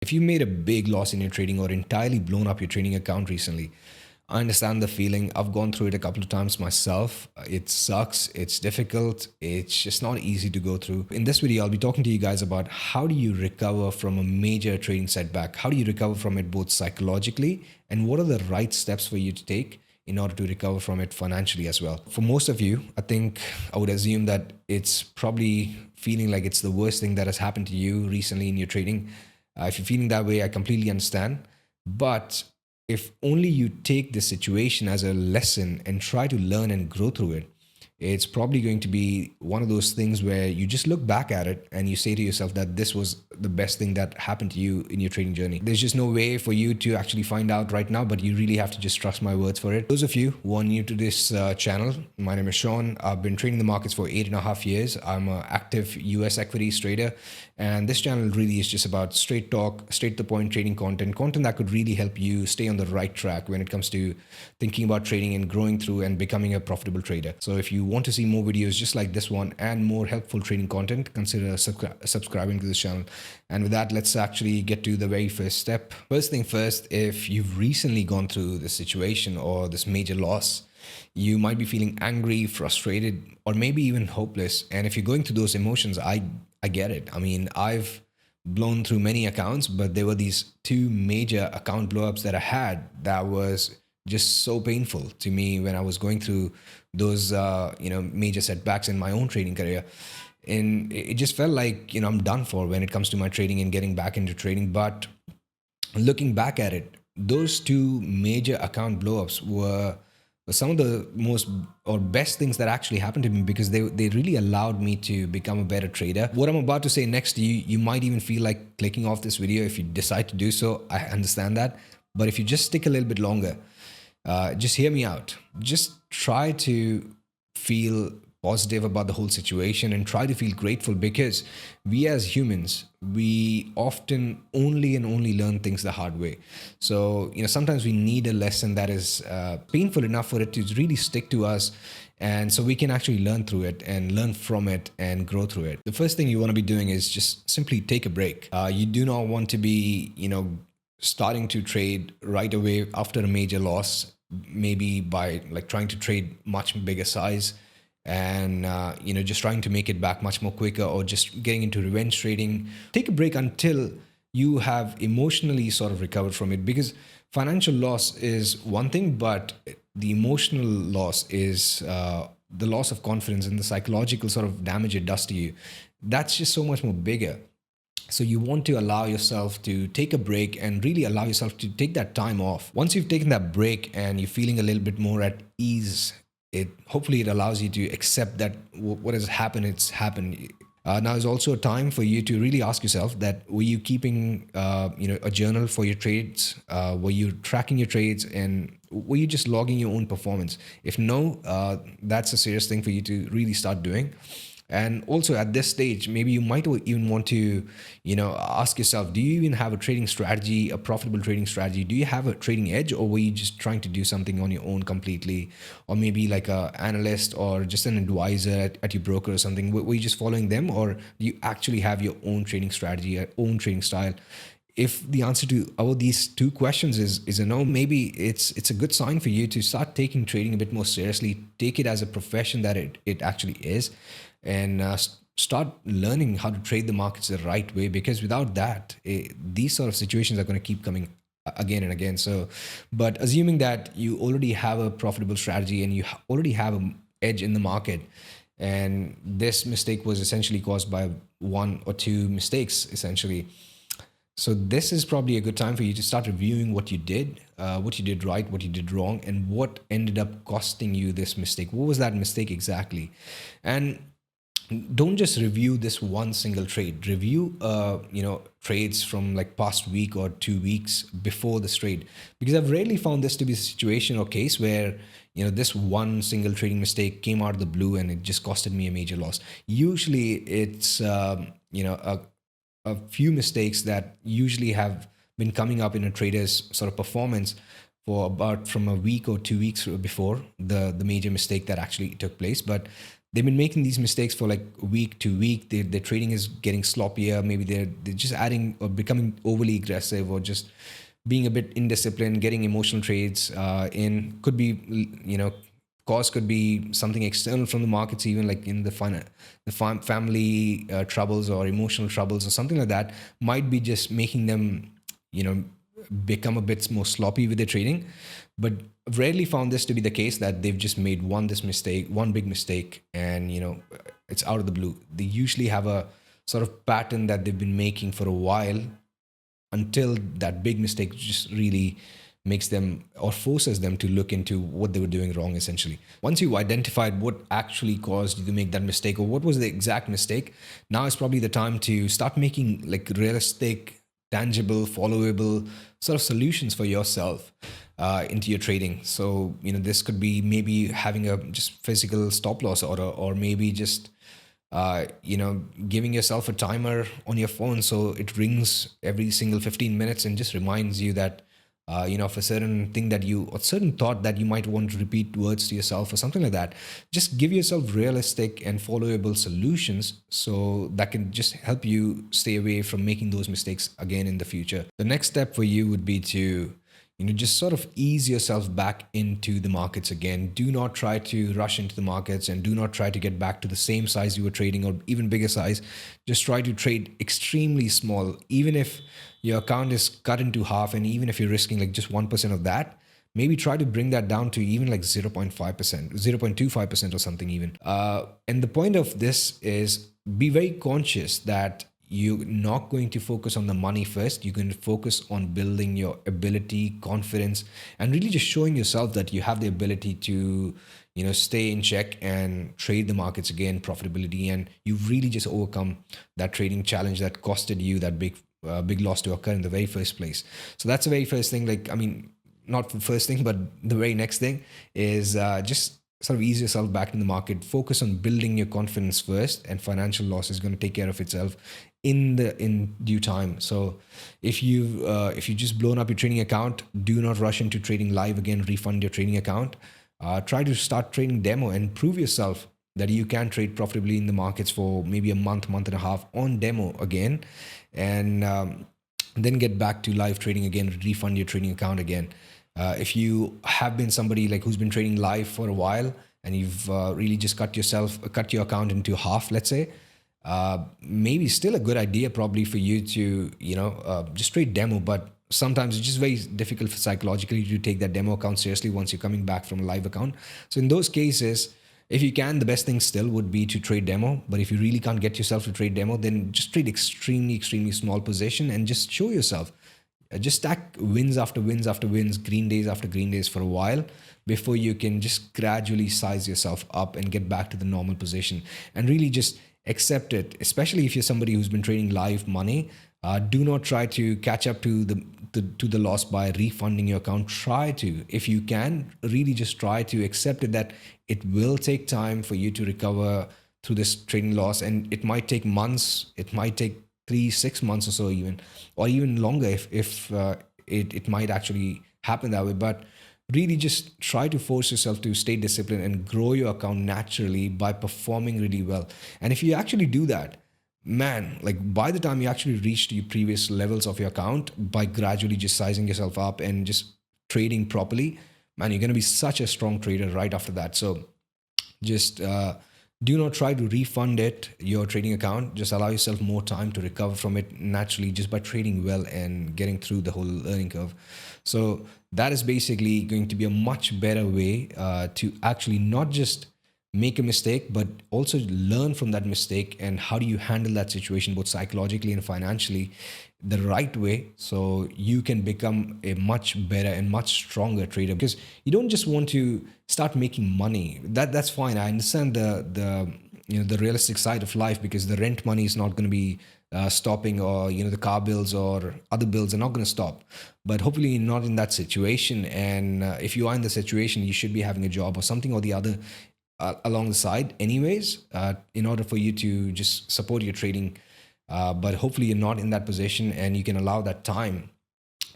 If you made a big loss in your trading or entirely blown up your trading account recently, I understand the feeling. I've gone through it a couple of times myself. It sucks. It's difficult. It's just not easy to go through. In this video, I'll be talking to you guys about how do you recover from a major trading setback? How do you recover from it both psychologically, and what are the right steps for you to take in order to recover from it financially as well? For most of you, I think I would assume that it's probably feeling like it's the worst thing that has happened to you recently in your trading. If you're feeling that way, I completely understand. But if only you take the situation as a lesson and try to learn and grow through it, it's probably going to be one of those things where you just look back at it and you say to yourself that this was the best thing that happened to you in your trading journey. There's just no way for you to actually find out right now, but you really have to just trust my words for it. Those of you who are new to this channel, my name is Shaun. I've been trading the markets for 8.5 years. I'm an active US equities trader, and this channel really is just about straight talk, straight to the point trading content that could really help you stay on the right track when it comes to thinking about trading and growing through and becoming a profitable trader. So if you want to see more videos just like this one and more helpful trading content, consider subscribing to this channel. And with that, let's actually get to the very first step. First thing first, if you've recently gone through this situation or this major loss, you might be feeling angry, frustrated, or maybe even hopeless. And if you're going through those emotions, I get it. I mean, I've blown through many accounts, but there were these two major account blowups that I had that was just so painful to me when I was going through those major setbacks in my own trading career. And it just felt like I'm done for when it comes to my trading and getting back into trading. But looking back at it, those two major account blowups were some of the most or best things that actually happened to me, because they really allowed me to become a better trader. What I'm about to say next, you might even feel like clicking off this video if you decide to do so. I understand that. But if you just stick a little bit longer, just hear me out. Just try to feel positive about the whole situation and try to feel grateful, because we as humans, we often only learn things the hard way. So sometimes we need a lesson that is painful enough for it to really stick to us, and so we can actually learn through it and learn from it and grow through it. The first thing you want to be doing is just simply take a break. You do not want to be starting to trade right away after a major loss, maybe by like trying to trade much bigger size and just trying to make it back much more quicker, or just getting into revenge trading. Take a break until you have emotionally sort of recovered from it, because financial loss is one thing, but the emotional loss is the loss of confidence and the psychological sort of damage it does to you. That's just so much more bigger. So you want to allow yourself to take a break and really allow yourself to take that time off. Once you've taken that break and you're feeling a little bit more at ease, hopefully it allows you to accept that what has happened, it's happened. Now is also a time for you to really ask yourself that, were you keeping a journal for your trades? Were you tracking your trades, and were you just logging your own performance? If no, that's a serious thing for you to really start doing. And also at this stage, maybe you might even want to, ask yourself, do you even have a trading strategy, a profitable trading strategy? Do you have a trading edge, or were you just trying to do something on your own completely? Or maybe like an analyst or just an advisor at your broker or something? Were you just following them, or do you actually have your own trading strategy, your own trading style? If the answer to all these two questions is a no, maybe it's a good sign for you to start taking trading a bit more seriously. Take it as a profession that it actually is, and start learning how to trade the markets the right way, because without that, these sort of situations are going to keep coming again and again. So, but assuming that you already have a profitable strategy and you already have an edge in the market, and this mistake was essentially caused by one or two mistakes essentially, so this is probably a good time for you to start reviewing what you did right, what you did wrong, and what ended up costing you this mistake. What was that mistake exactly? And don't just review this one single trade. Review trades from like past week or 2 weeks before this trade, because I've rarely found this to be a situation or case where this one single trading mistake came out of the blue and it just costed me a major loss. Usually it's a few mistakes that usually have been coming up in a trader's sort of performance for about from a week or 2 weeks before the major mistake that actually took place. But they've been making these mistakes for like week to week. Their trading is getting sloppier. Maybe they're just adding or becoming overly aggressive, or just being a bit indisciplined, getting emotional trades in. Could be, cause could be something external from the markets, even like in family troubles or emotional troubles or something like that. Might be just making them, you know, become a bit more sloppy with their trading. But I've rarely found this to be the case, that they've just made one big mistake, and it's out of the blue. They usually have a sort of pattern that they've been making for a while, until that big mistake just really makes them or forces them to look into what they were doing wrong, essentially. Once you've identified what actually caused you to make that mistake, or what was the exact mistake, now is probably the time to start making like realistic, tangible, followable sort of solutions for yourself into your trading. So this could be maybe having a just physical stop loss order, or maybe just giving yourself a timer on your phone so it rings every single 15 minutes and just reminds you that of a certain thing that you, or certain thought that you might want to repeat words to yourself or something like that. Just give yourself realistic and followable solutions, so that can just help you stay away from making those mistakes again in the future. The next step for you would be to just sort of ease yourself back into the markets again. Do not try to rush into the markets, and do not try to get back to the same size you were trading, or even bigger size. Just try to trade extremely small. Even if your account is cut into half, and even if you're risking like just 1% of that, maybe try to bring that down to even like 0.5%, 0.25% or something even. And the point of this is, be very conscious that you're not going to focus on the money first. You're going to focus on building your ability, confidence, and really just showing yourself that you have the ability to, stay in check and trade the markets again, profitability, and you've really just overcome that trading challenge that costed you that big loss to occur in the very first place. So that's the very first thing. Not the first thing, but the very next thing is just sort of ease yourself back in the market. Focus on building your confidence first, and financial loss is going to take care of itself in due time. So if you just blown up your trading account, do not rush into trading live again. Refund your trading account. Try to start trading demo and prove yourself that you can trade profitably in the markets for maybe a month and a half on demo again, and then get back to live trading again. Refund your trading account again. If you have been somebody like who's been trading live for a while, and you've really just cut your account into half, let's say, maybe still a good idea probably for you to just trade demo. But sometimes it's just very difficult psychologically to take that demo account seriously once you're coming back from a live account. So in those cases, if you can, the best thing still would be to trade demo. But if you really can't get yourself to trade demo, then just trade extremely small position and just show yourself. Just stack wins after wins after wins, green days after green days for a while, before you can just gradually size yourself up and get back to the normal position, and really just accept it. Especially if you're somebody who's been trading live money, do not try to catch up to the loss by refunding your account. Try to, if you can, really just try to accept it, that it will take time for you to recover through this trading loss, and it might take months, it might take 3-6 months or so, or even longer if it might actually happen that way. But really just try to force yourself to stay disciplined and grow your account naturally by performing really well. And if you actually do that, man, like by the time you actually reach the previous levels of your account, by gradually just sizing yourself up and just trading properly, man, you're going to be such a strong trader right after that. So just do not try to refund your trading account. Just allow yourself more time to recover from it naturally, just by trading well and getting through the whole learning curve. So that is basically going to be a much better way to actually not just make a mistake, but also learn from that mistake, and how do you handle that situation both psychologically and financially the right way, so you can become a much better and much stronger trader. Because you don't just want to start making money. That's fine. I understand the realistic side of life, because the rent money is not going to be stopping, or the car bills or other bills are not going to stop. But hopefully you're not in that situation. And if you are in the situation, you should be having a job or something or the other along the side anyways, in order for you to just support your trading. But hopefully you're not in that position, and you can allow that time.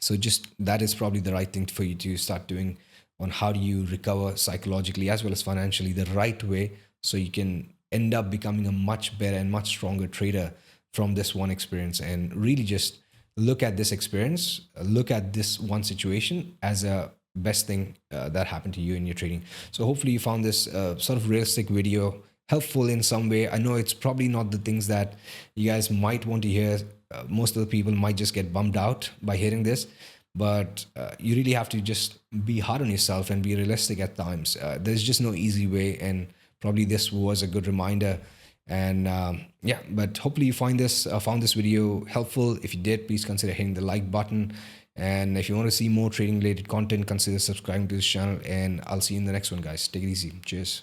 So just that is probably the right thing for you to start doing, on how do you recover psychologically as well as financially the right way, so you can end up becoming a much better and much stronger trader from this one experience. And really just look at this experience, look at this one situation as a best thing that happened to you in your trading. So hopefully you found this sort of realistic video helpful in some way. I know it's probably not the things that you guys might want to hear. Most of the people might just get bummed out by hearing this, but you really have to just be hard on yourself and be realistic at times. There's just no easy way, and probably this was a good reminder. And yeah, but hopefully you found this video helpful. If you did, please consider hitting the like button, and if you want to see more trading related content, consider subscribing to this channel. And I'll see you in the next one, guys. Take it easy. Cheers.